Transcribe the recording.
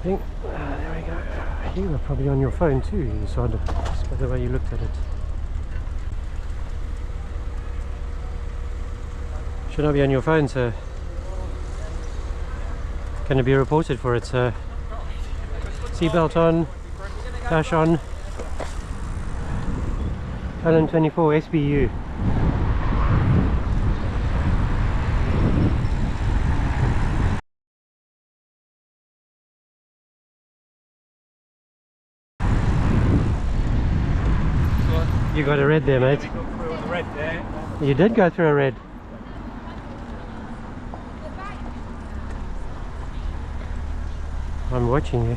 think. There we go. You were probably on your phone too, you decided, just by the way you looked at it. Should not be on your phone, sir. Going to be reported for it, sir. Seatbelt on, dash on. LM24SBU. You got a red there, mate. You did go through a red. I'm watching you.